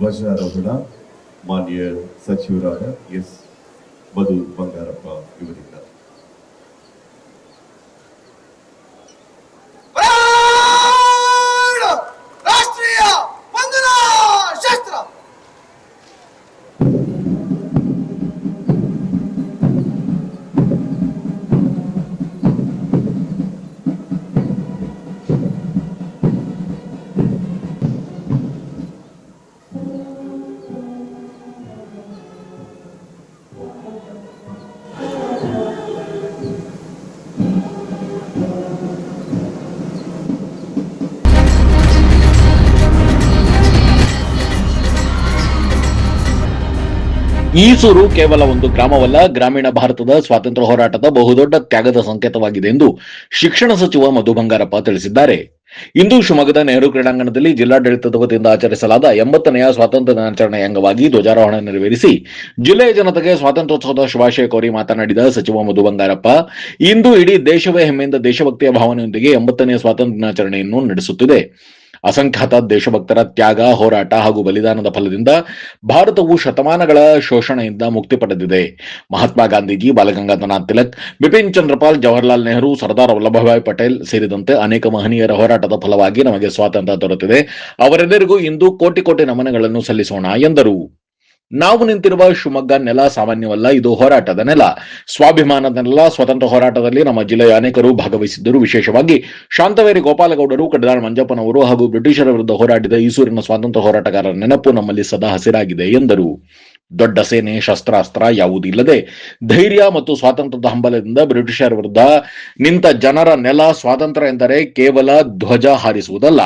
ಧ್ವಜಾರೋಹಣ ಮಾನ್ಯ ಸಚಿವರಾದ ಎಸ್ ಮಧು ಬಂಗಾರಪ್ಪ ಇವರಿಂದ. ರಾಷ್ಟ್ರೀಯ ವಂದನಾ ಶಾಸ್ತ್ರ. ಈಸೂರು ಕೇವಲ ಒಂದು ಗ್ರಾಮವಲ್ಲ, ಗ್ರಾಮೀಣ ಭಾರತದ ಸ್ವಾತಂತ್ರ್ಯ ಹೋರಾಟದ ಬಹುದೊಡ್ಡ ತ್ಯಾಗದ ಸಂಕೇತವಾಗಿದೆ ಎಂದು ಶಿಕ್ಷಣ ಸಚಿವ ಮಧು ಬಂಗಾರಪ್ಪ ತಿಳಿಸಿದ್ದಾರೆ. ಇಂದು ಶಿವಮೊಗ್ಗದ ನೆಹರು ಕ್ರೀಡಾಂಗಣದಲ್ಲಿ ಜಿಲ್ಲಾಡಳಿತದ ವತಿಯಿಂದ ಆಚರಿಸಲಾದ 80ನೇ ಸ್ವಾತಂತ್ರ್ಯ ದಿನಾಚರಣೆಯ ಅಂಗವಾಗಿ ಧ್ವಜಾರೋಹಣ ನೆರವೇರಿಸಿ ಜಿಲ್ಲೆಯ ಜನತೆಗೆ ಸ್ವಾತಂತ್ರ್ಯೋತ್ಸವದ ಶುಭಾಶಯ ಕೋರಿ ಮಾತನಾಡಿದ ಸಚಿವ ಮಧು ಬಂಗಾರಪ್ಪ, ಇಂದು ಇಡೀ ದೇಶವೇ ಹೆಮ್ಮೆಯಿಂದ ದೇಶಭಕ್ತಿಯ ಭಾವನೆಯೊಂದಿಗೆ 80ನೇ ಸ್ವಾತಂತ್ರ್ಯ ದಿನಾಚರಣೆಯನ್ನು ನಡೆಸುತ್ತಿದೆ. ಅಸಂಖ್ಯಾತ ದೇಶಭಕ್ತರ ತ್ಯಾಗ, ಹೋರಾಟ ಹಾಗೂ ಬಲಿದಾನದ ಫಲದಿಂದ ಭಾರತವು ಶತಮಾನಗಳ ಶೋಷಣೆಯಿಂದ ಮುಕ್ತಿ ಪಡೆದಿದೆ. ಮಹಾತ್ಮ ಗಾಂಧೀಜಿ, ಬಾಲಗಂಗಾಧರನಾಥ್ ತಿಲಕ್, ಬಿಪಿನ್ ಚಂದ್ರಪಾಲ್, ಜವಾಹರ್ಲಾಲ್ ನೆಹರು, ಸರ್ದಾರ್ ವಲ್ಲಭಭಾಯ್ ಪಟೇಲ್ ಸೇರಿದಂತೆ ಅನೇಕ ಮಹನೀಯರ ಹೋರಾಟದ ಫಲವಾಗಿ ನಮಗೆ ಸ್ವಾತಂತ್ರ್ಯ ದೊರೆತಿದೆ. ಅವರೆಲ್ಲರಿಗೂ ಇಂದು ಕೋಟಿ ಕೋಟಿ ನಮನಗಳನ್ನು ಸಲ್ಲಿಸೋಣ ಎಂದರು. ನಾವು ನಿಂತಿರುವ ಶಿವಮೊಗ್ಗ ನೆಲ ಸಾಮಾನ್ಯವಲ್ಲ, ಇದು ಹೋರಾಟದ ನೆಲ, ಸ್ವಾಭಿಮಾನದ ನೆಲ. ಸ್ವಾತಂತ್ರ್ಯ ಹೋರಾಟದಲ್ಲಿ ನಮ್ಮ ಜಿಲ್ಲೆಯ ಅನೇಕರು ಭಾಗವಹಿಸಿದ್ದರು. ವಿಶೇಷವಾಗಿ ಶಾಂತವೇರಿ ಗೋಪಾಲಗೌಡರು, ಕಡಿದಾಳ ಮಂಜಪ್ಪನವರು ಹಾಗೂ ಬ್ರಿಟಿಷರ ವಿರುದ್ಧ ಹೋರಾಡಿದ ಈಸೂರಿನ ಸ್ವಾತಂತ್ರ್ಯ ಹೋರಾಟಗಾರರ ನೆನಪು ನಮ್ಮಲ್ಲಿ ಸದಾ ಹಸಿರಾಗಿದೆ ಎಂದರು. ದೊಡ್ಡ ಸೇನೆ, ಶಸ್ತ್ರಾಸ್ತ್ರ ಯಾವುದಿಲ್ಲದೆ ಧೈರ್ಯ ಮತ್ತು ಸ್ವಾತಂತ್ರ್ಯದ ಹಂಬಲದಿಂದ ಬ್ರಿಟಿಷರ ವಿರುದ್ಧ ನಿಂತ ಜನರ ನೆಲ. ಸ್ವಾತಂತ್ರ್ಯ ಎಂದರೆ ಕೇವಲ ಧ್ವಜ ಹಾರಿಸುವುದಲ್ಲ,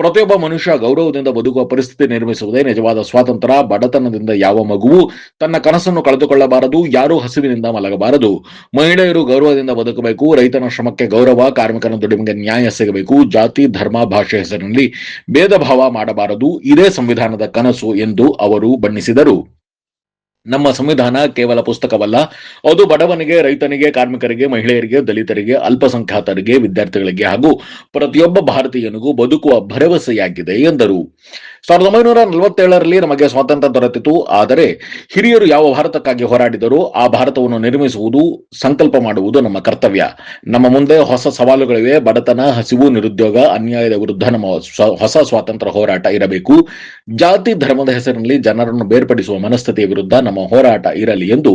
ಪ್ರತಿಯೊಬ್ಬ ಮನುಷ್ಯ ಗೌರವದಿಂದ ಬದುಕುವ ಪರಿಸ್ಥಿತಿ ನಿರ್ಮಿಸುವುದೇ ನಿಜವಾದ ಸ್ವಾತಂತ್ರ್ಯ. ಬಡತನದಿಂದ ಯಾವ ಮಗುವು ತನ್ನ ಕನಸನ್ನು ಕಳೆದುಕೊಳ್ಳಬಾರದು, ಯಾರೂ ಹಸಿವಿನಿಂದ ಮಲಗಬಾರದು. ಮಹಿಳೆಯರು ಗೌರವದಿಂದ ಬದುಕಬೇಕು, ರೈತನ ಶ್ರಮಕ್ಕೆ ಗೌರವ, ಕಾರ್ಮಿಕನ ದುಡಿಮೆಗೆ ನ್ಯಾಯ ಸಿಗಬೇಕು. ಜಾತಿ, ಧರ್ಮ, ಭಾಷೆ ಹೆಸರಿನಲ್ಲಿ ಭೇದ ಭಾವ ಮಾಡಬಾರದು. ಇದೇ ಸಂವಿಧಾನದ ಕನಸು ಎಂದು ಅವರು ಬಣ್ಣಿಸಿದರು. ನಮ್ಮ ಸಂವಿಧಾನ ಕೇವಲ ಪುಸ್ತಕವಲ್ಲ, ಅದು ಬಡವನಿಗೆ, ರೈತನಿಗೆ, ಕಾರ್ಮಿಕರಿಗೆ, ಮಹಿಳೆಯರಿಗೆ, ದಲಿತರಿಗೆ, ಅಲ್ಪಸಂಖ್ಯಾತರಿಗೆ, ವಿದ್ಯಾರ್ಥಿಗಳಿಗೆ ಹಾಗೂ ಪ್ರತಿಯೊಬ್ಬ ಭಾರತೀಯನಿಗೂ ಬದುಕುವ ಭರವಸೆಯಾಗಿದೆ ಎಂದರು. 1947ರಲ್ಲಿ ನಮಗೆ ಸ್ವಾತಂತ್ರ್ಯ ದೊರೆತಿತು. ಆದರೆ ಹಿರಿಯರು ಯಾವ ಭಾರತಕ್ಕಾಗಿ ಹೋರಾಡಿದರೋ ಆ ಭಾರತವನ್ನು ನಿರ್ಮಿಸುವುದು, ಸಂಕಲ್ಪ ಮಾಡುವುದು ನಮ್ಮ ಕರ್ತವ್ಯ. ನಮ್ಮ ಮುಂದೆ ಹೊಸ ಸವಾಲುಗಳಿವೆ. ಬಡತನ, ಹಸಿವು, ನಿರುದ್ಯೋಗ, ಅನ್ಯಾಯದ ವಿರುದ್ಧ ನಮ್ಮ ಹೊಸ ಸ್ವಾತಂತ್ರ್ಯ ಹೋರಾಟ ಇರಬೇಕು. ಜಾತಿ, ಧರ್ಮದ ಹೆಸರಿನಲ್ಲಿ ಜನರನ್ನು ಬೇರ್ಪಡಿಸುವ ಮನಸ್ಥಿತಿಯ ವಿರುದ್ಧ ನಮ್ಮ ಹೋರಾಟ ಇರಲಿ ಎಂದು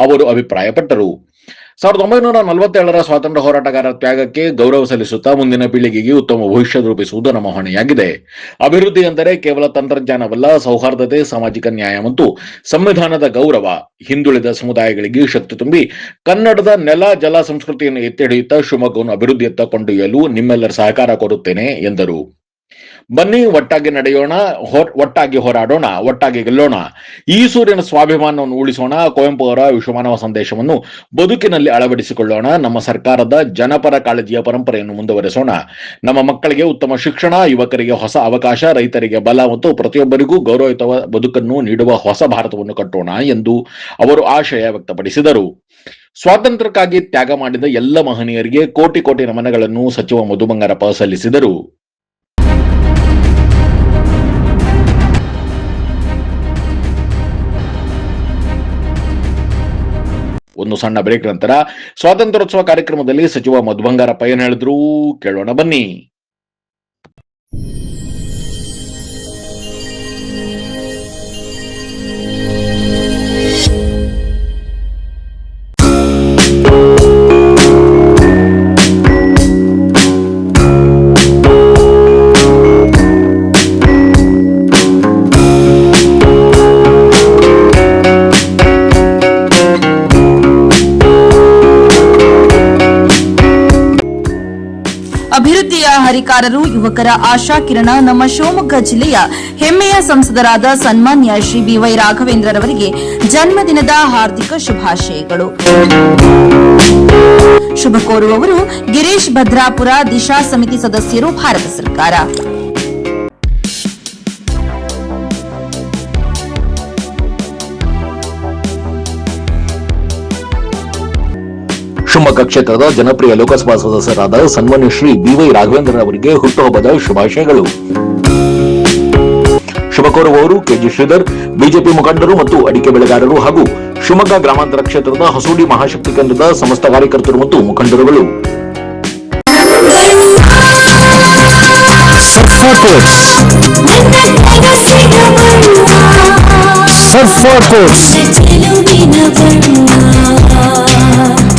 ಅವರು ಅಭಿಪ್ರಾಯಪಟ್ಟರು. 1947ರ ಸ್ವಾತಂತ್ರ್ಯ ಹೋರಾಟಗಾರರ ತ್ಯಾಗಕ್ಕೆ ಗೌರವ ಸಲ್ಲಿಸುತ್ತಾ ಮುಂದಿನ ಪೀಳಿಗೆಗೆ ಉತ್ತಮ ಭವಿಷ್ಯ ರೂಪಿಸುವುದು ನಮ್ಮ ಹೊಣೆಯಾಗಿದೆ. ಅಭಿವೃದ್ಧಿ ಎಂದರೆ ಕೇವಲ ತಂತ್ರಜ್ಞಾನವಲ್ಲ, ಸೌಹಾರ್ದತೆ, ಸಾಮಾಜಿಕ ನ್ಯಾಯ ಮತ್ತು ಸಂವಿಧಾನದ ಗೌರವ. ಹಿಂದುಳಿದ ಸಮುದಾಯಗಳಿಗೆ ಶಕ್ತಿ ತುಂಬಿ ಕನ್ನಡದ ನೆಲ, ಜಲ, ಸಂಸ್ಕೃತಿಯನ್ನು ಎತ್ತಿ ಹಿಡಿಯುತ್ತಾ ಶಿವಮೊಗ್ಗವನ್ನು ಅಭಿವೃದ್ಧಿಯತ್ತ ಕೊಂಡೊಯ್ಯಲು ನಿಮ್ಮೆಲ್ಲರ ಸಹಕಾರ ಕೋರುತ್ತೇನೆ ಎಂದರು. ಬನ್ನಿ, ಒಟ್ಟಾಗಿ ನಡೆಯೋಣ, ಒಟ್ಟಾಗಿ ಹೋರಾಡೋಣ, ಒಟ್ಟಾಗಿ ಗೆಲ್ಲೋಣ. ಈಸೂರಿನ ಸ್ವಾಭಿಮಾನವನ್ನು ಉಳಿಸೋಣ. ಕುವೆಂಪು ಅವರ ವಿಶ್ವಮಾನವ ಸಂದೇಶವನ್ನು ಬದುಕಿನಲ್ಲಿ ಅಳವಡಿಸಿಕೊಳ್ಳೋಣ. ನಮ್ಮ ಸರ್ಕಾರದ ಜನಪರ ಕಾಳಜಿಯ ಪರಂಪರೆಯನ್ನು ಮುಂದುವರೆಸೋಣ. ನಮ್ಮ ಮಕ್ಕಳಿಗೆ ಉತ್ತಮ ಶಿಕ್ಷಣ, ಯುವಕರಿಗೆ ಹೊಸ ಅವಕಾಶ, ರೈತರಿಗೆ ಬಲ ಮತ್ತು ಪ್ರತಿಯೊಬ್ಬರಿಗೂ ಗೌರವಯುತ ಬದುಕನ್ನು ನೀಡುವ ಹೊಸ ಭಾರತವನ್ನು ಕಟ್ಟೋಣ ಎಂದು ಅವರು ಆಶಯ ವ್ಯಕ್ತಪಡಿಸಿದರು. ಸ್ವಾತಂತ್ರ್ಯಕ್ಕಾಗಿ ತ್ಯಾಗ ಮಾಡಿದ ಎಲ್ಲ ಮಹನೀಯರಿಗೆ ಕೋಟಿ ಕೋಟಿ ನಮನಗಳನ್ನು ಸಚಿವ ಮಧು ಬಂಗಾರಪ್ಪ ಸಲ್ಲಿಸಿದರು. ಒಂದು ಸಣ್ಣ ಬ್ರೇಕ್ ನಂತರ ಸ್ವಾತಂತ್ರ್ಯೋತ್ಸವ ಕಾರ್ಯಕ್ರಮದಲ್ಲಿ ಸಚಿವ ಮಧು ಬಂಗಾರಪ್ಪ ಏನ್ ಹೇಳಿದ್ರು ಕೇಳೋಣ ಬನ್ನಿ. ಅಭಿವೃದ್ಧಿಯ ಹರಿಕಾರರು, ಯುವಕರ ಆಶಾ ಕಿರಣ, ನಮ್ಮ ಶಿವಮೊಗ್ಗ ಜಿಲ್ಲೆಯ ಹೆಮ್ಮೆಯ ಸಂಸದರಾದ ಸನ್ಮಾನ್ಯ ಶ್ರೀ ಬಿವೈ ರಾಘವೇಂದ್ರರವರಿಗೆ ಜನ್ಮದಿನದ ಹಾರ್ದಿಕ ಶುಭಾಶಯಗಳು. ಶುಭ ಕೋರುವವರು ಗಿರೀಶ್ ಭದ್ರಾಪುರ, ದಿಶಾ ಸಮಿತಿ ಸದಸ್ಯರು, ಭಾರತ ಸರ್ಕಾರ. ಶಿವಮೊಗ್ಗ ಕ್ಷೇತ್ರದ ಜನಪ್ರಿಯ ಲೋಕಸಭಾ ಸದಸ್ಯರಾದ ಸನ್ಮಾನ್ಯ ಶ್ರೀ ಬಿವೈ ರಾಘವೇಂದ್ರ ಅವರಿಗೆ ಹುಟ್ಟುಹಬ್ಬದ ಶುಭಾಶಯಗಳು. ಶುಭ ಕೋರುವವರು ಕೆಜಿ ಶ್ರೀಧರ್, ಬಿಜೆಪಿ ಮುಖಂಡರು ಮತ್ತು ಅಡಿಕೆ ಬೆಳೆಗಾರರು ಹಾಗೂ ಶಿವಮೊಗ್ಗ ಗ್ರಾಮಾಂತರ ಕ್ಷೇತ್ರದ ಹಸೂಡಿ ಮಹಾಶಕ್ತಿ ಕೇಂದ್ರದ ಸಮಸ್ತ ಕಾರ್ಯಕರ್ತರು ಮತ್ತು ಮುಖಂಡರುಗಳು.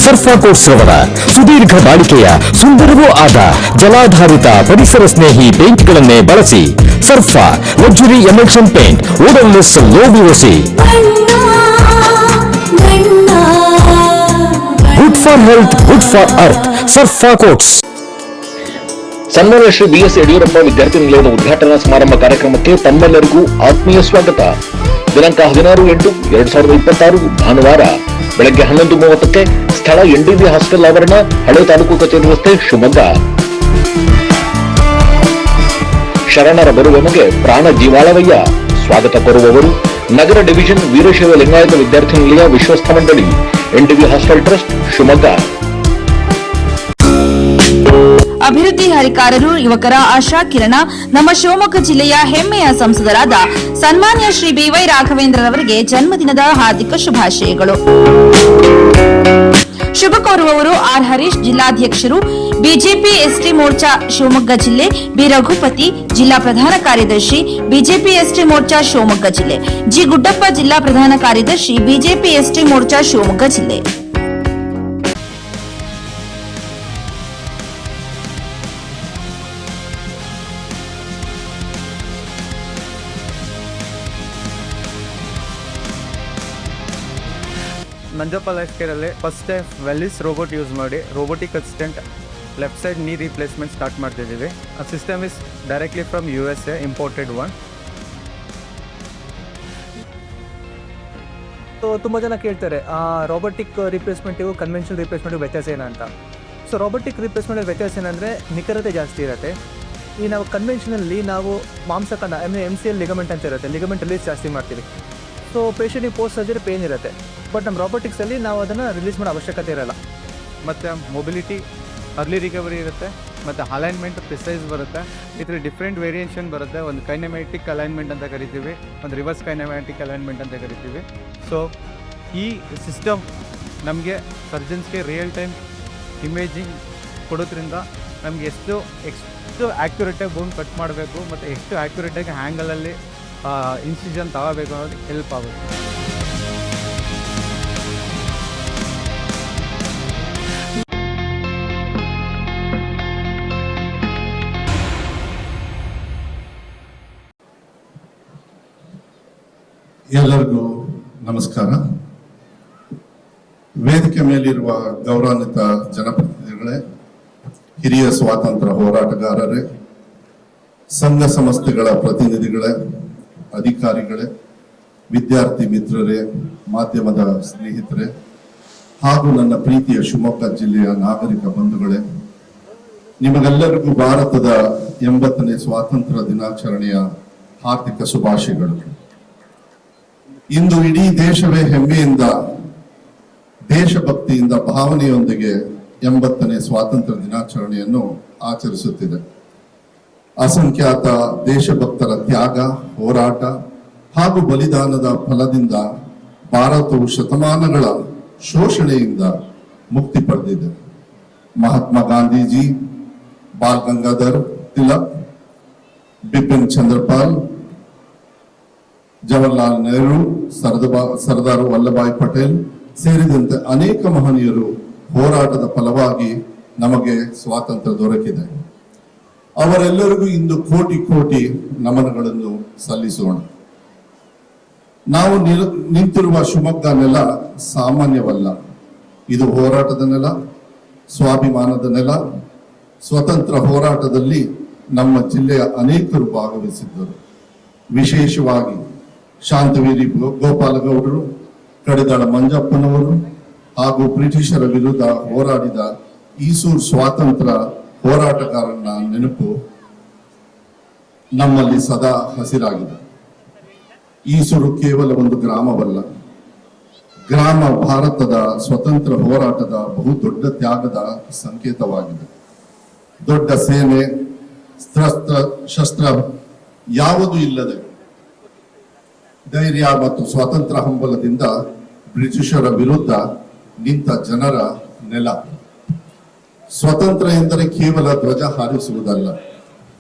ಸರ್ಫಾ ಕೋಟ್ಸ್ ರವರ ಸುದೀರ್ಘ ಬಾಳಿಕೆಯ ಸುಂದರವೂ ಆದ ಜಲಾಧಾರಿತ ಪರಿಸರ ಸ್ನೇಹಿ ಪೇಂಟ್ಗಳನ್ನೇ ಬಳಸಿ. Surfa luxury emulsion paint, odourless, low VOC, good for health, good for earth. Surfa coats. ಸನ್ಮಾನ್ಯ ಶ್ರೀ ಬಿಎಸ್ ಯಡಿಯೂರಪ್ಪ ವಿದ್ಯಾರ್ಥಿ ನಿಲಯದ ಉದ್ಘಾಟನಾ ಸಮಾರಂಭ ಕಾರ್ಯಕ್ರಮಕ್ಕೆ ತಮ್ಮೆಲ್ಲರಿಗೂ ಆತ್ಮೀಯ ಸ್ವಾಗತ. ದಿನಾಂಕ 16/8/2026 ಭಾನುವಾರ ಬೆಳಗ್ಗೆ 11:30ಕ್ಕೆ ಸ್ಥಳ ಎನ್ಡಿಬಿ ಹಾಸ್ಟೆಲ್ ಆವರಣ, ಹಳೆ ತಾಲೂಕು ಕಚೇರಿ ರಸ್ತೆ, ಶಿವಮೊಗ್ಗ. ಶರಣರ ಬರುವೆಮಗೆ ಪ್ರಾಣ ಜೀವಾಳವಯ್ಯ. ಸ್ವಾಗತ ಕೋರುವವರು ನಗರ ಡಿವಿಷನ್ ವೀರಶೈವ ಲಿಂಗಾಯತ ವಿದ್ಯಾರ್ಥಿ ನಿಲಯ ವಿಶ್ವಸ್ಥ ಮಂಡಳಿ, ಎನ್ಡಿಬಿ ಹಾಸ್ಟೆಲ್ ಟ್ರಸ್ಟ್, ಶಿವಮೊಗ್ಗ. ಅಭಿವೃದ್ಧಿ ಹರಿಕಾರರು, ಯುವಕರ ಆಶಾ ಕಿರಣ, ನಮ್ಮ ಶಿವಮೊಗ್ಗ ಜಿಲ್ಲೆಯ ಹೆಮ್ಮೆಯ ಸಂಸದರಾದ ಸನ್ಮಾನ್ಯ ಶ್ರೀ ಬಿವೈ ರಾಘವೇಂದ್ರರವರಿಗೆ ಜನ್ಮದಿನದ ಹಾರ್ದಿಕ ಶುಭಾಶಯಗಳು. ಶುಭ ಕೋರುವವರು ಆರ್ ಹರೀಶ್, ಜಿಲ್ಲಾಧ್ಯಕ್ಷರು, ಬಿಜೆಪಿ ಎಸ್ಟಿ ಮೋರ್ಚಾ ಶಿವಮೊಗ್ಗ ಜಿಲ್ಲೆ, ಬಿ ರಘುಪತಿ, ಜಿಲ್ಲಾ ಪ್ರಧಾನ ಕಾರ್ಯದರ್ಶಿ, ಬಿಜೆಪಿ ಎಸ್ಟಿ ಮೋರ್ಚಾ ಶಿವಮೊಗ್ಗ ಜಿಲ್ಲೆ, ಜಿ ಗುಡ್ಡಪ್ಪ, ಜಿಲ್ಲಾ ಪ್ರಧಾನ ಕಾರ್ಯದರ್ಶಿ, ಬಿಜೆಪಿ ಎಸ್ಟಿ ಮೋರ್ಚಾ ಶಿವಮೊಗ್ಗ ಜಿಲ್ಲೆ. ನಂಜಪ್ಪ ಲೈಫ್ ಕೇರಲ್ಲಿ first time Velys robot use ಮಾಡಿ robotic assistant left side knee replacement start ಮಾಡ್ತಿದ್ದೀವಿ. ಆ system is directly from USA, imported one. So ತುಂಬ ಜನ ಕೇಳ್ತಾರೆ ರೋಬೋಟಿಕ್ ರಿಪ್ಲೇಸ್ಮೆಂಟಿಗೂ ಕನ್ವೆನ್ಷನಲ್ ರಿಪ್ಲೇಸ್ಮೆಂಟಿಗೂ ವ್ಯತ್ಯಾಸ ಏನಂತ. ಸೊ ರೋಬೋಟಿಕ್ ರಿಪ್ಲೇಸ್ಮೆಂಟ್ ವ್ಯತ್ಯಾಸ ಏನಂದರೆ ನಿಖರತೆ ಜಾಸ್ತಿ ಇರುತ್ತೆ. ಈ ನಾವು ಕನ್ವೆನ್ಷನಲ್ಲಿ ನಾವು ಮಾಂಸಖಂಡ MCL ಲಿಗಮೆಂಟ್ ಅಂತ ಇರುತ್ತೆ, ಲಿಗಮೆಂಟ್ ರಿಲೀಸ್ ಜಾಸ್ತಿ ಮಾಡ್ತೀವಿ. ಸೊ ಪೇಷಂಟಿಗೆ ಪೋಸ್ಟ್ ಸರ್ಜರಿ ಪೇನ್ ಇರುತ್ತೆ. ಬಟ್ ನಮ್ಮ ರೋಬೋಟಿಕ್ಸಲ್ಲಿ ನಾವು ಅದನ್ನು ರಿಲೀಸ್ ಮಾಡೋ ಅವಶ್ಯಕತೆ ಇರೋಲ್ಲ. ಮತ್ತು ಮೊಬಿಲಿಟಿ, ಅರ್ಲಿ ರಿಕವರಿ ಇರುತ್ತೆ, ಮತ್ತು ಅಲೈನ್ಮೆಂಟ್ ಪ್ರಿಸೈಸ್ ಬರುತ್ತೆ. ಇದರ ಡಿಫ್ರೆಂಟ್ ವೇರಿಯೇಷನ್ ಬರುತ್ತೆ. ಒಂದು ಕೈನೆಮ್ಯಾಟಿಕ್ ಅಲೈನ್ಮೆಂಟ್ ಅಂತ ಕರಿತೀವಿ, ಒಂದು ರಿವರ್ಸ್ ಕೈನೆಮ್ಯಾಟಿಕ್ ಅಲೈನ್ಮೆಂಟ್ ಅಂತ ಕರಿತೀವಿ. ಸೊ ಈ ಸಿಸ್ಟಮ್ ನಮಗೆ ಸರ್ಜನ್ಸ್ಗೆ ರಿಯಲ್ ಟೈಮ್ ಇಮೇಜಿಂಗ್ ಕೊಡೋದ್ರಿಂದ ನಮಗೆ ಎಷ್ಟು ಆ್ಯಕ್ಯುರೇಟಾಗಿ ಬೋನ್ ಕಟ್ ಮಾಡಬೇಕು ಮತ್ತು ಎಷ್ಟು ಆ್ಯಕ್ಯುರೇಟಾಗಿ ಹ್ಯಾಂಗಲಲ್ಲಿ ಇನ್ಸಿಷನ್ ತಗೋಬೇಕು ಅನ್ನೋದಕ್ಕೆ ಹೆಲ್ಪ್ ಆಗುತ್ತೆ. ಎಲ್ಲರಿಗೂ ನಮಸ್ಕಾರ. ವೇದಿಕೆ ಮೇಲಿರುವ ಗೌರವಾನ್ವಿತ ಜನಪ್ರತಿನಿಧಿಗಳೇ, ಹಿರಿಯ ಸ್ವಾತಂತ್ರ್ಯ ಹೋರಾಟಗಾರರೇ, ಸಂಘ ಸಂಸ್ಥೆಗಳ ಪ್ರತಿನಿಧಿಗಳೇ, ಅಧಿಕಾರಿಗಳೇ, ವಿದ್ಯಾರ್ಥಿ ಮಿತ್ರರೇ, ಮಾಧ್ಯಮದ ಸ್ನೇಹಿತರೆ ಹಾಗೂ ನನ್ನ ಪ್ರೀತಿಯ ಶಿವಮೊಗ್ಗ ಜಿಲ್ಲೆಯ ನಾಗರಿಕ ಬಂಧುಗಳೇ, ನಿಮಗೆಲ್ಲರಿಗೂ ಭಾರತದ 80ನೇ ಸ್ವಾತಂತ್ರ್ಯ ದಿನಾಚರಣೆಯ ಹಾರ್ದಿಕ ಶುಭಾಶಯಗಳು. ಇಂದು ಇಡೀ ದೇಶವೇ ಹೆಮ್ಮೆಯಿಂದ, ದೇಶಭಕ್ತಿಯಿಂದ, ಭಾವನೆಯೊಂದಿಗೆ 80ನೇ ಸ್ವಾತಂತ್ರ್ಯ ದಿನಾಚರಣೆಯನ್ನು ಆಚರಿಸುತ್ತಿದೆ. ಅಸಂಖ್ಯಾತ ದೇಶಭಕ್ತರ ತ್ಯಾಗ, ಹೋರಾಟ ಹಾಗೂ ಬಲಿದಾನದ ಫಲದಿಂದ ಭಾರತವು ಶತಮಾನಗಳ ಶೋಷಣೆಯಿಂದ ಮುಕ್ತಿ ಪಡೆದಿದೆ. ಮಹಾತ್ಮ ಗಾಂಧೀಜಿ, ಬಾಲ್ ಗಂಗಾಧರ್ ತಿಲಕ್, ಬಿಪಿನ್ ಚಂದ್ರಪಾಲ್, ಜವಾಹರ್ಲಾಲ್ ನೆಹರು, ಸರ್ದಾರ್ ವಲ್ಲಭಾಯ್ ಪಟೇಲ್ ಸೇರಿದಂತೆ ಅನೇಕ ಮಹನೀಯರು ಹೋರಾಟದ ಫಲವಾಗಿ ನಮಗೆ ಸ್ವಾತಂತ್ರ್ಯ ದೊರಕಿದೆ. ಅವರೆಲ್ಲರಿಗೂ ಇಂದು ಕೋಟಿ ಕೋಟಿ ನಮನಗಳನ್ನು ಸಲ್ಲಿಸೋಣ. ನಾವು ನಿಂತಿರುವ ಶಿವಮೊಗ್ಗ ನೆಲ ಸಾಮಾನ್ಯವಲ್ಲ. ಇದು ಹೋರಾಟದ ನೆಲ, ಸ್ವಾಭಿಮಾನದ ನೆಲ. ಸ್ವತಂತ್ರ ಹೋರಾಟದಲ್ಲಿ ನಮ್ಮ ಜಿಲ್ಲೆಯ ಅನೇಕರು ಭಾಗವಹಿಸಿದ್ದರು. ವಿಶೇಷವಾಗಿ ಶಾಂತವೀರಿ ಗೋಪಾಲಗೌಡರು, ಕಡಿದಾಳ ಮಂಜಪ್ಪನವರು ಹಾಗೂ ಬ್ರಿಟಿಷರ ವಿರುದ್ಧ ಹೋರಾಡಿದ ಈಸೂರು ಸ್ವಾತಂತ್ರ್ಯ ಹೋರಾಟಗಾರನ ನೆನಪು ನಮ್ಮಲ್ಲಿ ಸದಾ ಹಸಿರಾಗಿದೆ. ಈಸೂರು ಕೇವಲ ಒಂದು ಗ್ರಾಮವಲ್ಲ, ಗ್ರಾಮ ಭಾರತದ ಸ್ವತಂತ್ರ ಹೋರಾಟದ ಬಹುದೊಡ್ಡ ತ್ಯಾಗದ ಸಂಕೇತವಾಗಿದೆ. ದೊಡ್ಡ ಸೇನೆ, ಶಸ್ತ್ರ ಯಾವುದೂ ಇಲ್ಲದೆ ಧೈರ್ಯ ಮತ್ತು ಸ್ವಾತಂತ್ರ್ಯ ಹಂಬಲದಿಂದ ಬ್ರಿಟಿಷರ ವಿರುದ್ಧ ನಿಂತ ಜನರ ನೆಲ. ಸ್ವತಂತ್ರ ಎಂದರೆ ಕೇವಲ ಧ್ವಜ ಹಾರಿಸುವುದಲ್ಲ,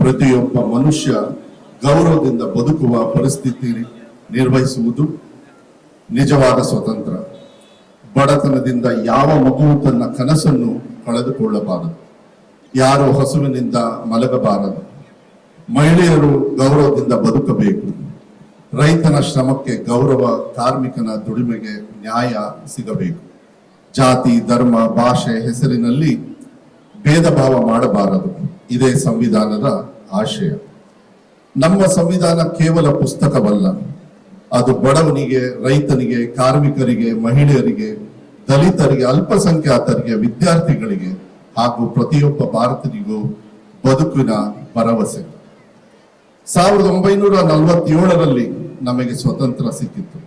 ಪ್ರತಿಯೊಬ್ಬ ಮನುಷ್ಯ ಗೌರವದಿಂದ ಬದುಕುವ ಪರಿಸ್ಥಿತಿ ನಿರ್ವಹಿಸುವುದು ನಿಜವಾದ ಸ್ವತಂತ್ರ. ಬಡತನದಿಂದ ಯಾವ ಮಗುವು ತನ್ನ ಕನಸನ್ನು ಕಳೆದುಕೊಳ್ಳಬಾರದು, ಯಾರು ಹಸುವಿನಿಂದ ಮಲಗಬಾರದು, ಮಹಿಳೆಯರು ಗೌರವದಿಂದ ಬದುಕಬೇಕು, ರೈತನ ಶ್ರಮಕ್ಕೆ ಗೌರವ, ಕಾರ್ಮಿಕನ ದುಡಿಮೆಗೆ ನ್ಯಾಯ ಸಿಗಬೇಕು, ಜಾತಿ, ಧರ್ಮ, ಭಾಷೆ ಹೆಸರಿನಲ್ಲಿ ಭೇದ ಭಾವ ಮಾಡಬಾರದು. ಇದೇ ಸಂವಿಧಾನದ ಆಶಯ. ನಮ್ಮ ಸಂವಿಧಾನ ಕೇವಲ ಪುಸ್ತಕವಲ್ಲ, ಅದು ಬಡವನಿಗೆ, ರೈತನಿಗೆ, ಕಾರ್ಮಿಕರಿಗೆ, ಮಹಿಳೆಯರಿಗೆ, ದಲಿತರಿಗೆ, ಅಲ್ಪಸಂಖ್ಯಾತರಿಗೆ, ವಿದ್ಯಾರ್ಥಿಗಳಿಗೆ ಹಾಗೂ ಪ್ರತಿಯೊಬ್ಬ ಭಾರತೀಯರಿಗೂ ಬದುಕಿನ ಭರವಸೆ. 1947ರಲ್ಲಿ ನಮಗೆ ಸ್ವತಂತ್ರ ಸಿಕ್ಕಿತ್ತು.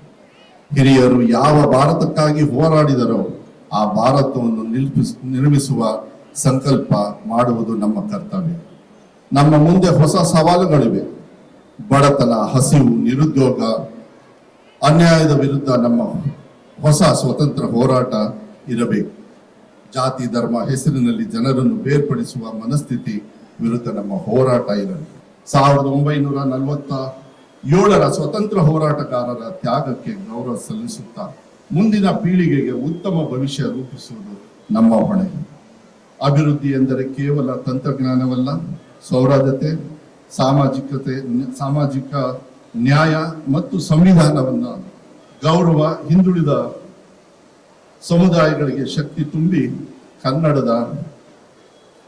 ಹಿರಿಯರು ಯಾವ ಭಾರತಕ್ಕಾಗಿ ಹೋರಾಡಿದರೋ ಆ ಭಾರತವನ್ನು ನಿರ್ಮಿಸುವ ಸಂಕಲ್ಪ ಮಾಡುವುದು ನಮ್ಮ ಕರ್ತವ್ಯ. ನಮ್ಮ ಮುಂದೆ ಹೊಸ ಸವಾಲುಗಳಿವೆ. ಬಡತನ, ಹಸಿವು, ನಿರುದ್ಯೋಗ, ಅನ್ಯಾಯದ ವಿರುದ್ಧ ನಮ್ಮ ಹೊಸ ಸ್ವತಂತ್ರ ಹೋರಾಟ ಇರಬೇಕು. ಜಾತಿ, ಧರ್ಮ ಹೆಸರಿನಲ್ಲಿ ಜನರನ್ನು ಬೇರ್ಪಡಿಸುವ ಮನಸ್ಥಿತಿ ವಿರುದ್ಧ ನಮ್ಮ ಹೋರಾಟ ಇರಬೇಕು. 1947ರ ಸ್ವತಂತ್ರ ಹೋರಾಟಗಾರರ ತ್ಯಾಗಕ್ಕೆ ಗೌರವ ಸಲ್ಲಿಸುತ್ತಾ ಮುಂದಿನ ಪೀಳಿಗೆಗೆ ಉತ್ತಮ ಭವಿಷ್ಯ ರೂಪಿಸುವುದು ನಮ್ಮ ಹೊಣೆ. ಅಭಿವೃದ್ಧಿ ಎಂದರೆ ಕೇವಲ ತಂತ್ರಜ್ಞಾನವಲ್ಲ, ಸೌಹಾರ್ದತೆ, ಸಾಮಾಜಿಕ ನ್ಯಾಯ ಮತ್ತು ಸಂವಿಧಾನವನ್ನ ಗೌರವ, ಹಿಂದುಳಿದ ಸಮುದಾಯಗಳಿಗೆ ಶಕ್ತಿ ತುಂಬಿ ಕನ್ನಡದ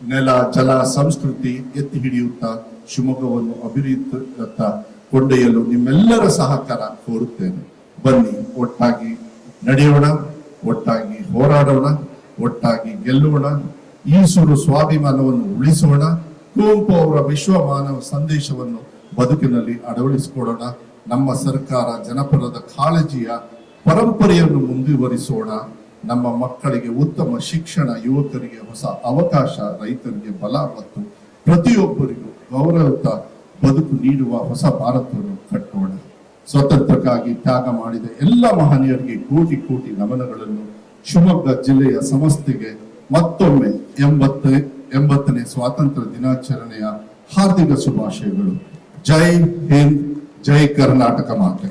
ನೆಲ, ಜಲ, ಸಂಸ್ಕೃತಿ ಎತ್ತಿ ಹಿಡಿಯುತ್ತಾ ಶಿವಮೊಗ್ಗವನ್ನು ಅಭಿವೃದ್ಧಿಯತ್ತ ಕೊಂಡೊಯ್ಯಲು ನಿಮ್ಮೆಲ್ಲರ ಸಹಕಾರ ಕೋರುತ್ತೇನೆ. ಬನ್ನಿ, ಒಟ್ಟಾಗಿ ನಡೆಯೋಣ, ಒಟ್ಟಾಗಿ ಹೋರಾಡೋಣ, ಒಟ್ಟಾಗಿ ಗೆಲ್ಲೋಣ. ಈಸೂರು ಸ್ವಾಭಿಮಾನವನ್ನು ಉಳಿಸೋಣ. ಕುವೆಂಪು ಅವರ ವಿಶ್ವ ಮಾನವ ಸಂದೇಶವನ್ನು ಬದುಕಿನಲ್ಲಿ ಅಳವಡಿಸಿಕೊಳ್ಳೋಣ. ನಮ್ಮ ಸರ್ಕಾರ ಜನಪರದ ಕಾಳಜಿಯ ಪರಂಪರೆಯನ್ನು ಮುಂದುವರಿಸೋಣ. ನಮ್ಮ ಮಕ್ಕಳಿಗೆ ಉತ್ತಮ ಶಿಕ್ಷಣ, ಯುವಕರಿಗೆ ಹೊಸ ಅವಕಾಶ, ರೈತರಿಗೆ ಬಲ ಮತ್ತು ಪ್ರತಿಯೊಬ್ಬರಿಗೂ ಗೌರವಯುತ ಬದುಕು ನೀಡುವ ಹೊಸ ಭಾರತವನ್ನು ಕಟ್ಟೋಣ. ಸ್ವತಂತ್ರಕ್ಕಾಗಿ ತ್ಯಾಗ ಮಾಡಿದ ಎಲ್ಲ ಮಹನೀಯರಿಗೆ ಕೋಟಿ ಕೋಟಿ ನಮನಗಳನ್ನು. ಶಿವಮೊಗ್ಗ ಜಿಲ್ಲೆಯ ಸಮಸ್ತೆಗೆ ಮತ್ತೊಮ್ಮೆ 80ನೇ ಸ್ವಾತಂತ್ರ್ಯ ದಿನಾಚರಣೆಯ ಹಾರ್ದಿಕ ಶುಭಾಶಯಗಳು. ಜೈ ಹಿಂದ್, ಜೈ ಕರ್ನಾಟಕ ಮಾತೆ.